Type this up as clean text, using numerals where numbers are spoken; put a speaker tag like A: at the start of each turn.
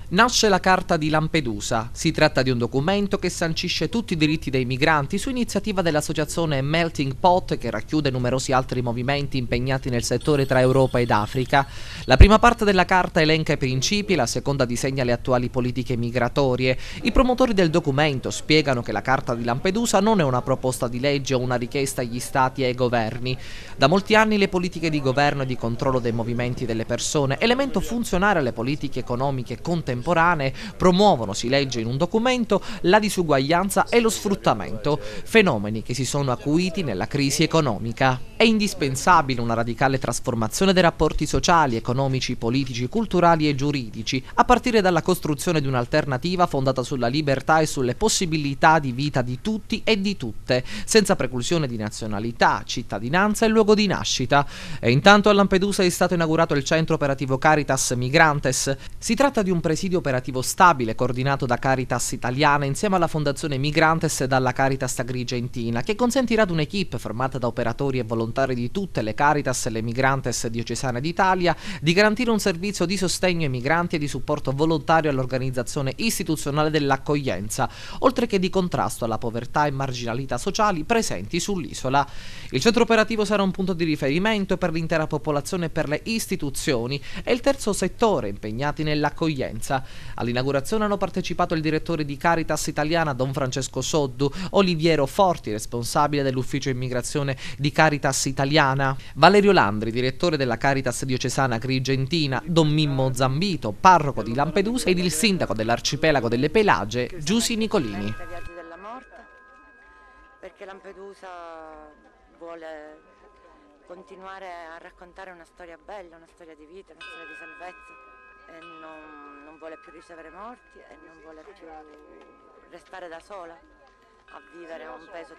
A: Nasce la Carta di Lampedusa. Si tratta di un documento che sancisce tutti i diritti dei migranti su iniziativa dell'associazione Melting Pot, che racchiude numerosi altri movimenti impegnati nel settore tra Europa ed Africa. La prima parte della Carta elenca i principi e la seconda disegna le attuali politiche migratorie. I promotori del documento spiegano che la Carta di Lampedusa non è una proposta di legge o una richiesta agli Stati e ai governi. Da molti anni le politiche di governo e di controllo dei movimenti delle persone, elemento funzionale alle politiche economiche contemporanee, promuovono, si legge in un documento, la disuguaglianza e lo sfruttamento, fenomeni che si sono acuiti nella crisi economica. È indispensabile una radicale trasformazione dei rapporti sociali, economici, politici, culturali e giuridici, a partire dalla costruzione di un'alternativa fondata sulla libertà e sulle possibilità di vita di tutti e di tutte, senza preclusione di nazionalità, cittadinanza e luogo di nascita. E intanto a Lampedusa è stato inaugurato il centro operativo Caritas Migrantes. Si tratta di un presidio operativo stabile coordinato da Caritas Italiana insieme alla Fondazione Migrantes e dalla Caritas Agrigentina, che consentirà ad un'equipe formata da operatori e volontari di tutte le Caritas e le Migrantes diocesane d'Italia di garantire un servizio di sostegno ai migranti e di supporto volontario all'organizzazione istituzionale dell'accoglienza, oltre che di contrasto alla povertà e marginalità sociali presenti sull'isola. Il centro operativo sarà un punto di riferimento per l'intera popolazione e per le istituzioni e il terzo settore impegnati nell'accoglienza. All'inaugurazione hanno partecipato il direttore di Caritas Italiana Don Francesco Soddu, Oliviero Forti, responsabile dell'ufficio immigrazione di Caritas Italiana, Valerio Landri, direttore della Caritas diocesana Agrigentina, Don Mimmo Zambito, parroco di Lampedusa, ed il sindaco dell'arcipelago delle Pelagie, Giusy Nicolini.
B: Perché Lampedusa vuole continuare a raccontare una storia bella, una storia di vita, una storia di salvezza, e non vuole più ricevere morti e non vuole più restare da sola a vivere un peso